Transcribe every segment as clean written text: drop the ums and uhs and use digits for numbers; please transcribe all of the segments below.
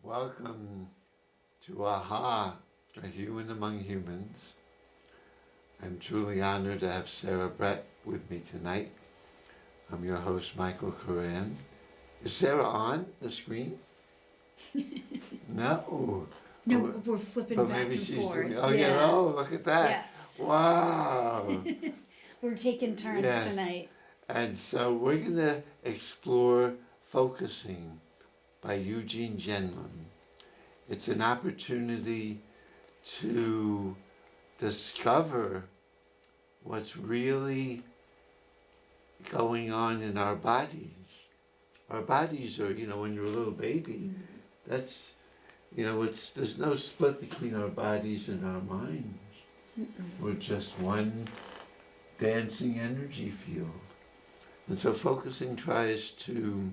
Welcome to AHA, a Human Among Humans. I'm truly honored to have Sarah Brett with me tonight. I'm your host, Michael Curran. Is Sarah on the screen? No. No, Oh, we're flipping but back maybe and she's forth. doing. Oh yeah. Oh, look at that. Yes. Wow. We're taking turns Yes. tonight. And so we're going to explore focusing by Eugene Gendlin. It's an opportunity to discover what's really going on in our bodies. Our bodies are, when you're a little baby, that's, there's no split between our bodies and our minds. We're just one dancing energy field. And so focusing tries to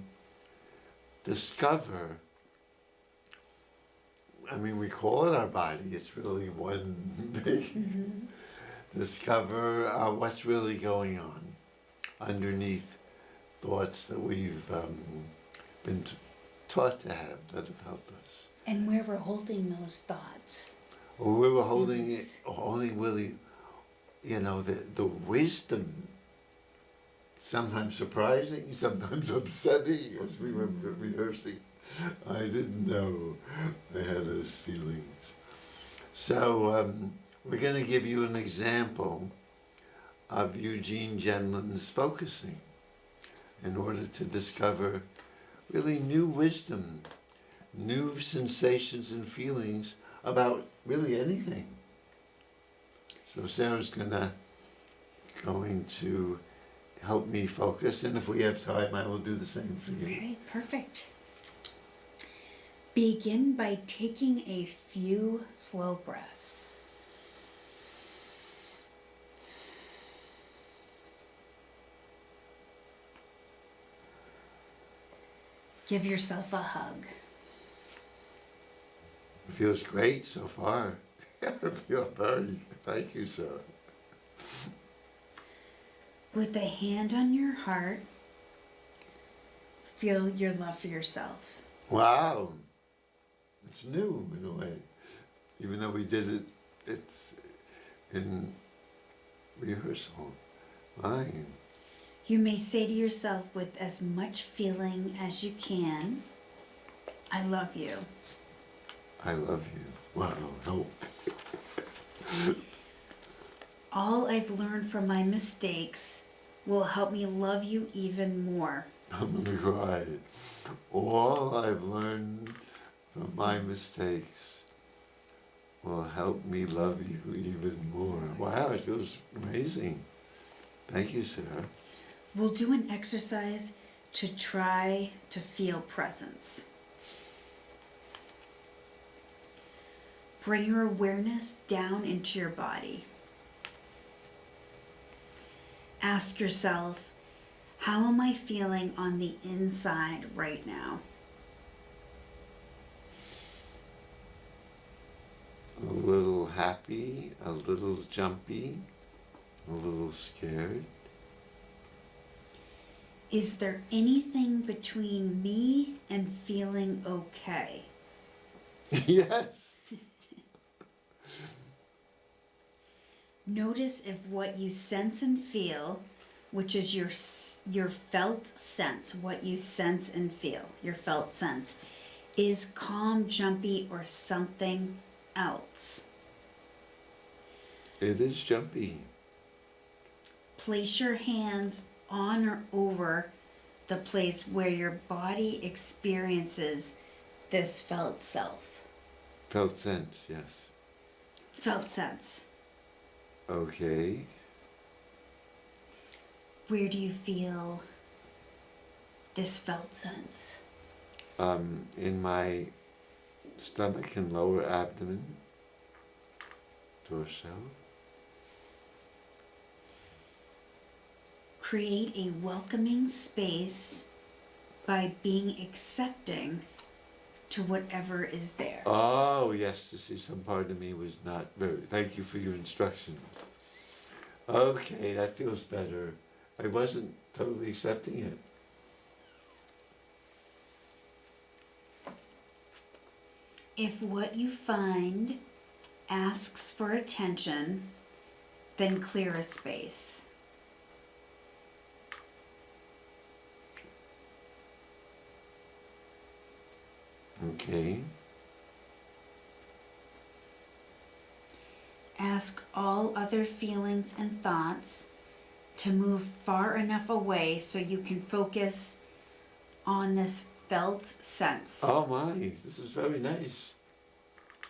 discover, we call it our body, it's really one big, discover what's really going on underneath thoughts that we've been taught to have that have helped us. And where we're holding those thoughts. Well, we were holding Yes. it, holding really, the wisdom, sometimes surprising, sometimes upsetting, as we were rehearsing. I didn't know I had those feelings. So we're going to give you an example of Eugene Gendlin's focusing in order to discover really new wisdom, new sensations and feelings about really anything. So Sarah's going to help me focus, and if we have time, I will do the same for you. Okay, perfect. Begin by taking a few slow breaths. Give yourself a hug. It feels great so far. I feel thank you, Sarah. With a hand on your heart, feel your love for yourself. Wow. It's new in a way. Even though we did it, it's in rehearsal. Fine. You may say to yourself with as much feeling as you can, I love you. I love you. Wow, help. All I've learned from my mistakes will help me love you even more. I'm gonna cry. All I've learned from my mistakes will help me love you even more. Wow, it feels amazing. Thank you, Sarah. We'll do an exercise to try to feel presence. Bring your awareness down into your body. Ask yourself, how am I feeling on the inside right now? A little happy, a little jumpy, a little scared. Is there anything between me and feeling okay? Yes. Notice if what you sense and feel, which is your felt sense, what you sense and feel, your felt sense, is calm, jumpy, or something else. It is jumpy. Place your hands on or over the place where your body experiences this felt self. Felt sense, yes. Felt sense. Okay. Where do you feel this felt sense? In my stomach and lower abdomen, torso. Create a welcoming space by being accepting to whatever is there. Oh, yes, to see some part of me was not very, thank you for your instructions. Okay, that feels better. I wasn't totally accepting it. If what you find asks for attention, then clear a space. Okay. Ask all other feelings and thoughts to move far enough away so you can focus on this felt sense. Oh my, this is very nice.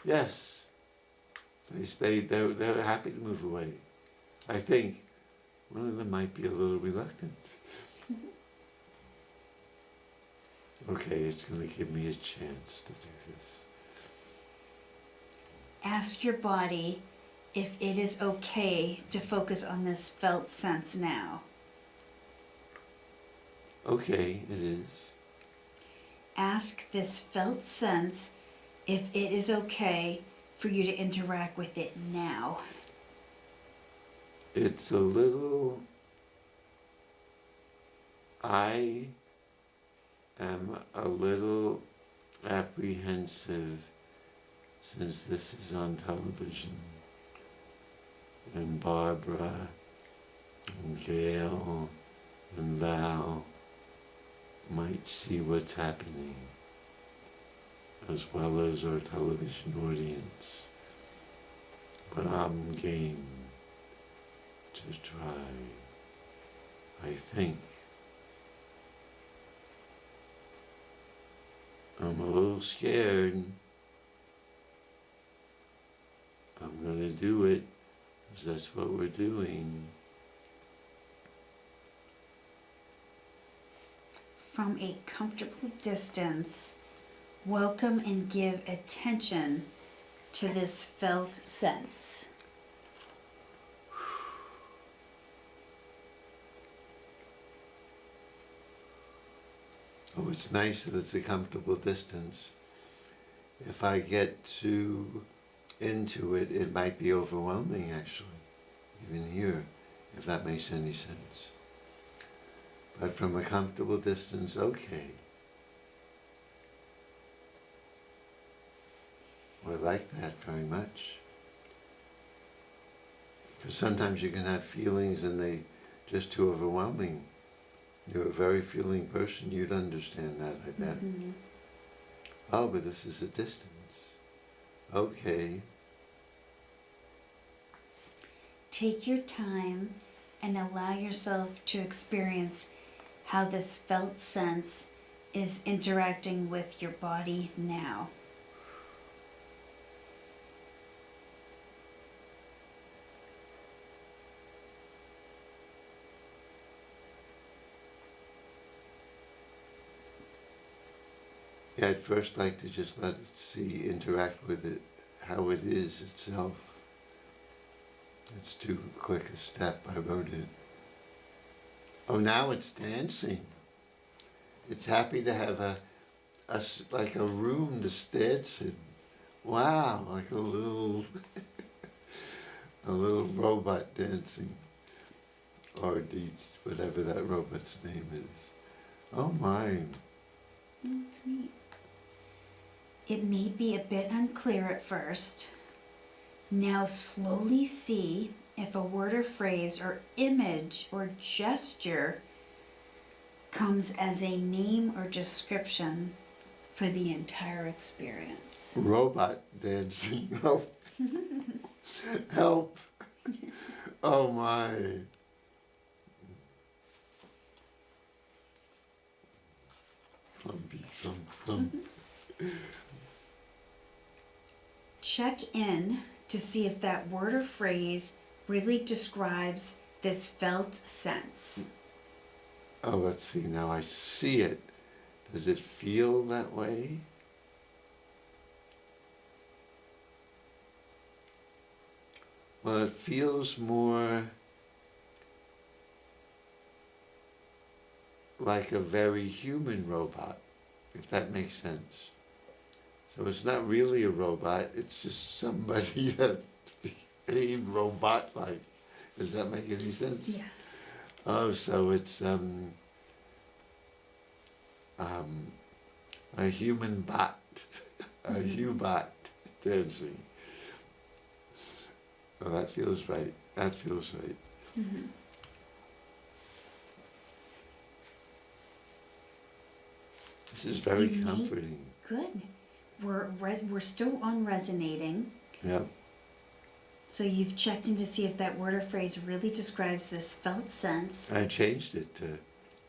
Yes. They're happy to move away. I think one of them might be a little reluctant. Okay, it's going to give me a chance to do this. Ask your body if it is okay to focus on this felt sense now. Okay, it is. Ask this felt sense if it is okay for you to interact with it now. It's a little... I am a little apprehensive since this is on television. And Barbara, and Gail, and Val might see what's happening, as well as our television audience. But I'm game to try, I think. I'm a little scared. I'm gonna do it, because that's what we're doing. From a comfortable distance, welcome and give attention to this felt sense. Oh, it's nice that it's a comfortable distance. If I get too into it, it might be overwhelming, actually, even here, if that makes any sense. But from a comfortable distance, okay. I like that very much. Because sometimes you can have feelings and they just too overwhelming. You're a very feeling person, you'd understand that, I bet. Mm-hmm. Oh, but this is a distance. Okay. Take your time and allow yourself to experience how this felt sense is interacting with your body now. Yeah, I'd first like to just let it see, interact with it, how it is itself. It's too quick a step, I wrote it. Oh, now it's dancing. It's happy to have like a room to dance in. Wow, like a little, a little robot dancing. Or whatever that robot's name is. Oh my. That's neat. It may be a bit unclear at first. Now slowly see if a word or phrase or image or gesture comes as a name or description for the entire experience. Robot dancing. Help. Help. Oh my. Clumpy, clump, clump. Check in to see if that word or phrase really describes this felt sense. Oh, let's see, now I see it. Does it feel that way? Well, it feels more like a very human robot, if that makes sense. So it's not really a robot, it's just somebody that behaved robot-like. Does that make any sense? Yes. Oh, so it's a human bot. a Hubot dancing. Oh, that feels right. That feels right. Mhm. This is very You may- comforting. Good. We're still on resonating. Yep. So you've checked in to see if that word or phrase really describes this felt sense. I changed it to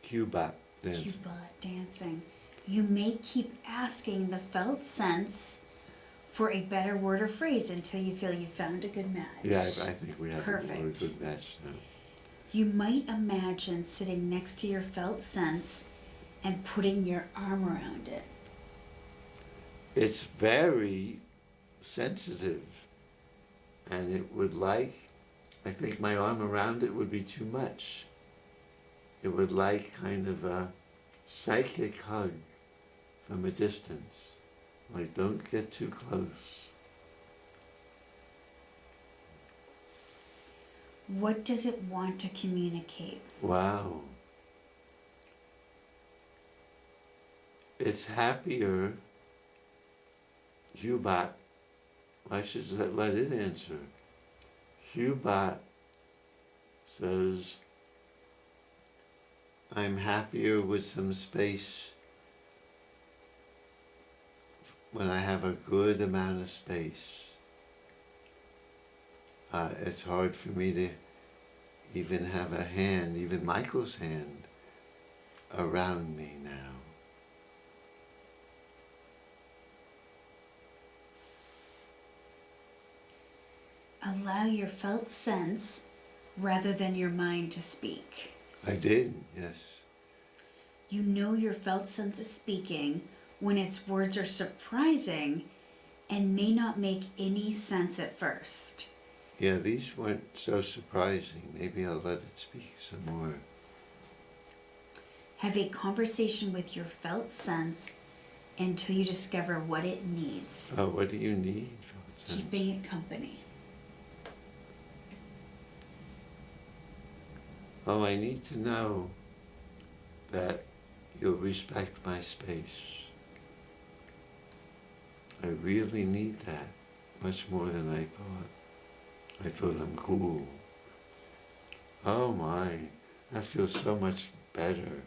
Hubot dancing. Cuba dancing. You may keep asking the felt sense for a better word or phrase until you feel you found a good match. Yeah, I think we have a Perfect. good match now. You might imagine sitting next to your felt sense and putting your arm around it. It's very sensitive, and it would like, I think my arm around it would be too much. It would like kind of a psychic hug from a distance. Like, don't get too close. What does it want to communicate? Wow. It's happier. Hubot, I should let it answer. Hubot says, I'm happier with some space when I have a good amount of space. It's hard for me to even have a hand, even Michael's hand, around me now. Allow your felt sense rather than your mind to speak. I did, yes. You know your felt sense is speaking when its words are surprising and may not make any sense at first. Yeah, these weren't so surprising. Maybe I'll let it speak some more. Have a conversation with your felt sense until you discover what it needs. Oh, what do you need? Keeping it company. Oh, I need to know that you'll respect my space. I really need that, much more than I thought. I thought I'm cool. Oh my, that feels so much better.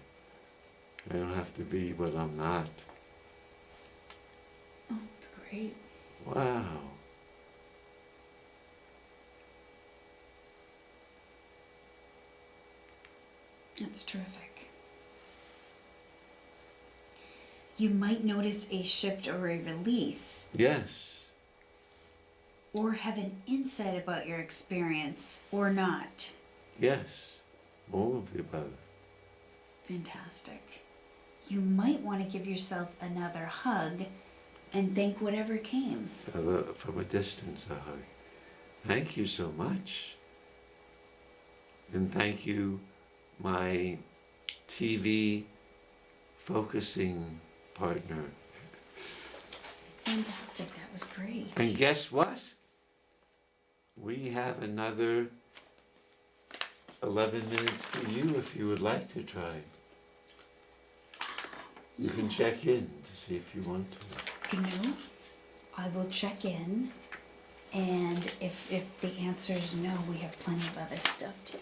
I don't have to be what I'm not. Oh, it's great. Wow. That's terrific. You might notice a shift or a release, Yes. or have an insight about your experience, or not. Yes. All of the above. Fantastic. You might want to give yourself another hug and thank whatever came. From a distance, a hug. Thank you so much. And thank you, my TV focusing partner. Fantastic. That was great. And guess what? We have another 11 minutes for you if you would like to try. You can check in to see if you want to. You know, I will check in, and if the answer is no, we have plenty of other stuff too.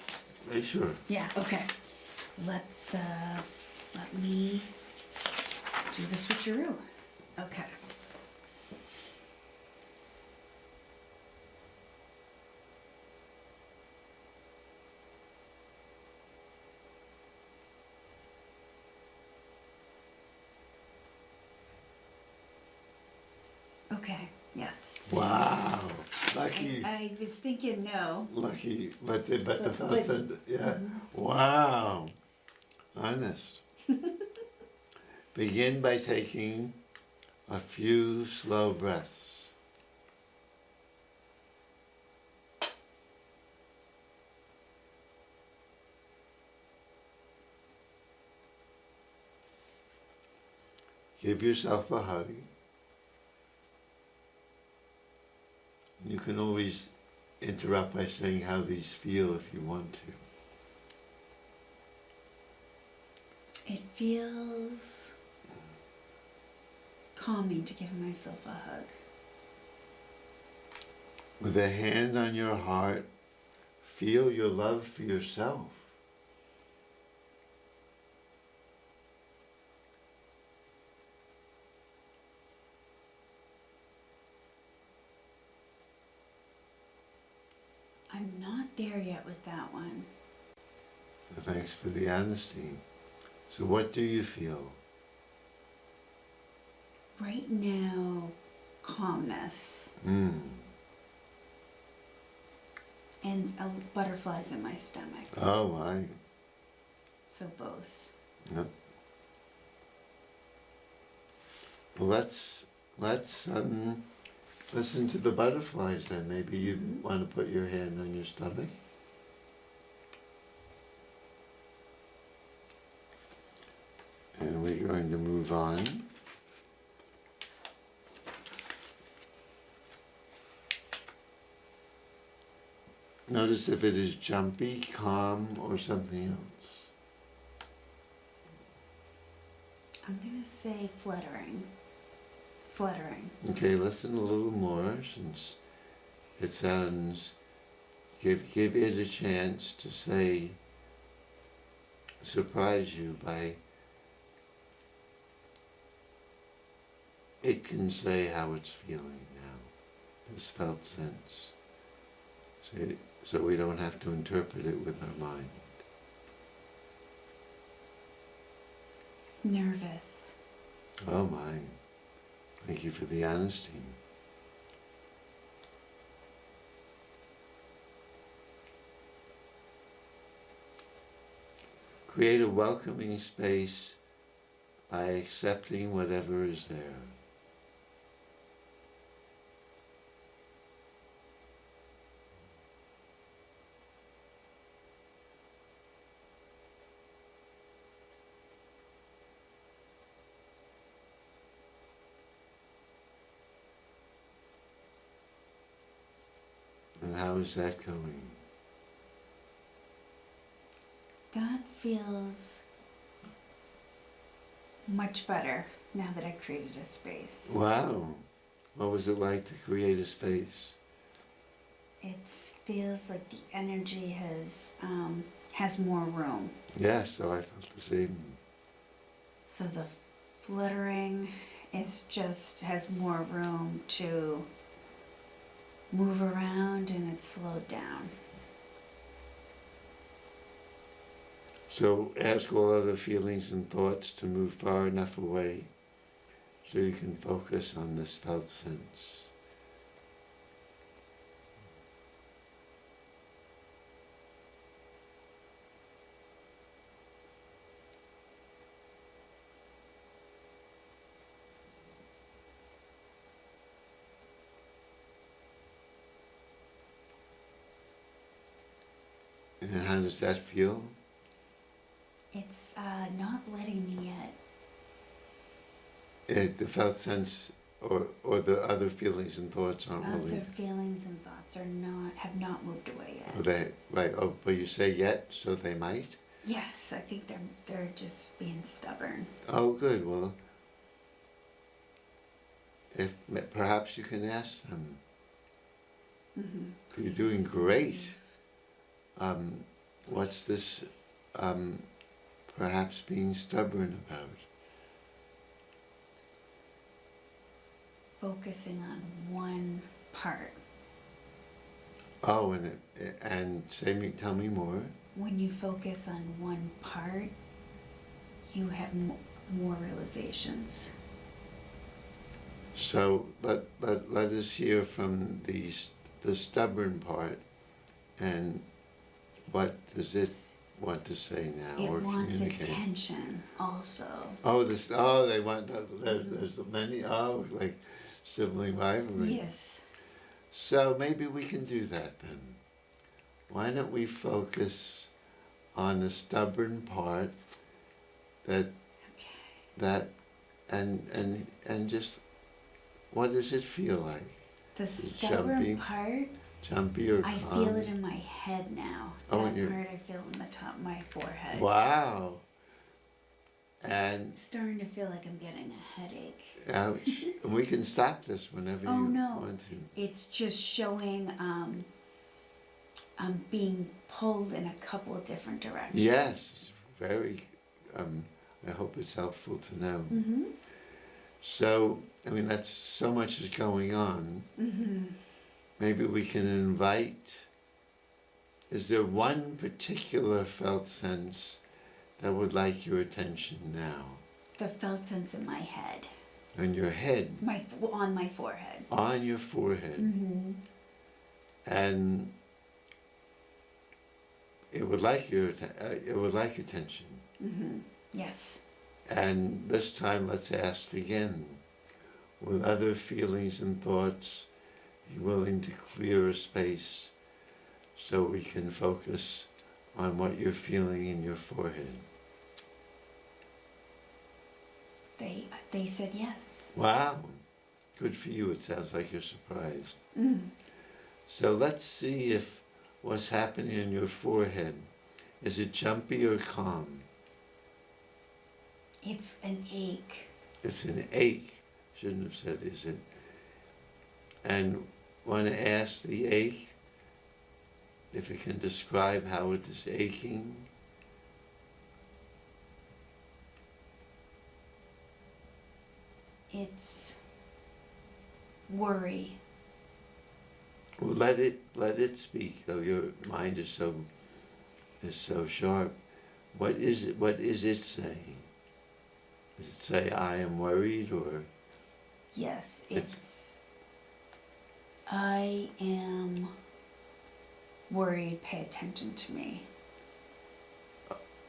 Hey, sure. Yeah, okay. Let's, let me do the switcheroo. Okay. Okay, yes. Wow. Lucky. I was thinking no. Lucky. But the But- first, yeah. Wow. Honest. Begin by taking a few slow breaths. Give yourself a hug. You can always interrupt by saying how these feel if you want to. It feels calming to give myself a hug. With a hand on your heart, feel your love for yourself. I'm not there yet with that one. So thanks for the honesty. So what do you feel? Right now, calmness Mm. and butterflies in my stomach. Oh, my. So both. Yep. Well, let's listen to the butterflies then. Maybe you want to put your hand on your stomach. And we're going to move on. Notice if it is jumpy, calm, or something else. I'm gonna say fluttering. Fluttering. Okay, listen a little more since it sounds, give it a chance to say, surprise you by, it can say how it's feeling now, this felt sense. So we don't have to interpret it with our mind. Nervous. Oh my, thank you for the honesty. Create a welcoming space by accepting whatever is there. And how is that going? That feels much better now that I created a space. Wow. What was it like to create a space? It feels like the energy has more room. Yes, so I felt the same. So the fluttering has more room to move around, and it's slowed down. So ask all other feelings and thoughts to move far enough away so you can focus on this felt sense. And how does that feel? It's not letting me yet. The felt sense or the other feelings and thoughts aren't Other willing. feelings and thoughts have not moved away yet. Oh, right, but you say yet, so they might? Yes, I think they're just being stubborn. Oh, good. Well, if perhaps you can ask them. Mm-hmm. You're doing great. What's this perhaps being stubborn about? Focusing on one part. Oh, and tell me more. When you focus on one part, you have more realizations. So let us hear from the stubborn part, and what does it want to say now It or wants communicate? attention also. Oh, they want there's many like sibling rivalry. Yes. So maybe we can do that then. Why don't we focus on the stubborn part Okay. and just what does it feel like? The stubborn jumpy? part, Jumpy or calm? I feel it in my head now. Oh, That in your- part I feel in the top of my forehead. Wow. And It's starting to feel like I'm getting a headache. ouch. And we can stop this whenever Oh, you no. want to. It's just showing I'm being pulled in a couple of different directions. Yes, very. I hope it's helpful to know. Mm-hmm. So, I mean, that's so much is going on. Mm-hmm. Maybe we can invite. Is there one particular felt sense that would like your attention now? The felt sense in my head, On your head, on my forehead. on your forehead, Mm-hmm. and it would like it would like attention. Mm-hmm. Yes. And this time, let's ask again: with other feelings and thoughts, be willing to clear a space so we can focus on what you're feeling in your forehead. They said yes. Wow, good for you. It sounds like you're surprised. Mm. So let's see if what's happening in your forehead, is it jumpy or calm? It's an ache. It's an ache. Shouldn't have said is it. And want to ask the ache if it can describe how it is aching. It's worry. Well, let it speak, though your mind is so sharp. What is it saying? Does it say I am worried, or Yes, I am worried, pay attention to me.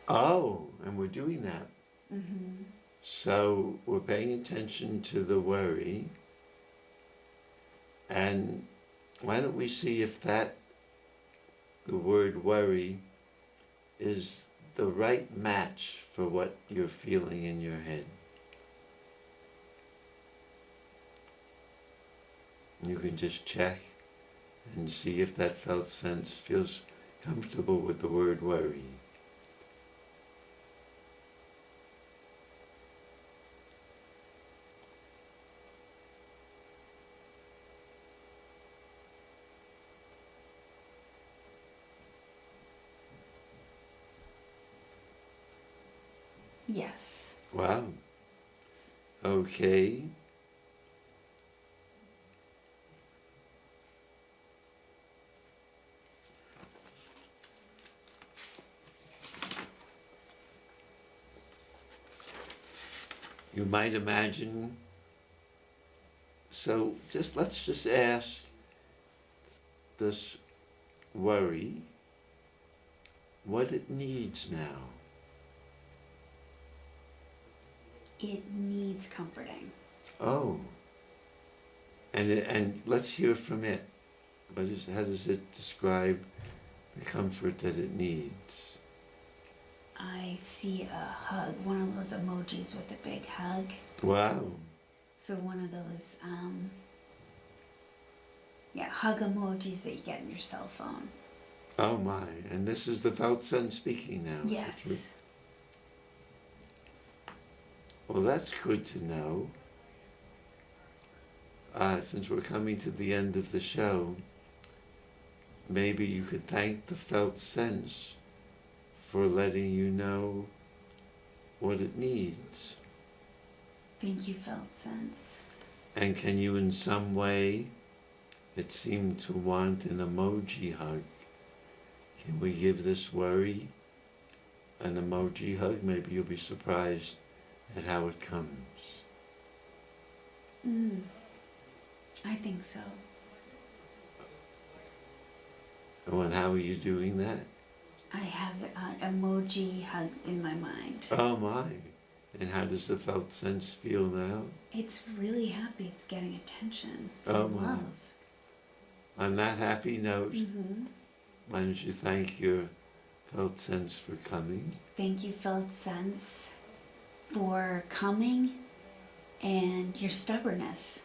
oh, and we're doing that. Mm-hmm. So we're paying attention to the worry, and why don't we see if the word worry is the right match for what you're feeling in your head. You can just check and see if that felt sense feels comfortable with the word worry. Yes. Wow. Okay. You might imagine, so let's just ask this worry what it needs now. It needs comforting. Oh. And let's hear from it. How does it describe the comfort that it needs? I see a hug, one of those emojis with a big hug. Wow. So one of those, hug emojis that you get in your cell phone. Oh my. And this is the felt sense speaking now. is it true? Yes. Well, that's good to know. Since we're coming to the end of the show, maybe you could thank the felt sense for letting you know what it needs. Thank you, felt sense. And can you in some way, it seemed to want an emoji hug. Can we give this worry an emoji hug? Maybe you'll be surprised at how it comes. I think so. Oh, and how are you doing that? I have an emoji hug in my mind. Oh my. And how does the felt sense feel now? It's really happy. It's getting attention. Oh, and my. love. On that happy note, Mm-hmm. why don't you thank your felt sense for coming? Thank you, felt sense, for coming and your stubbornness.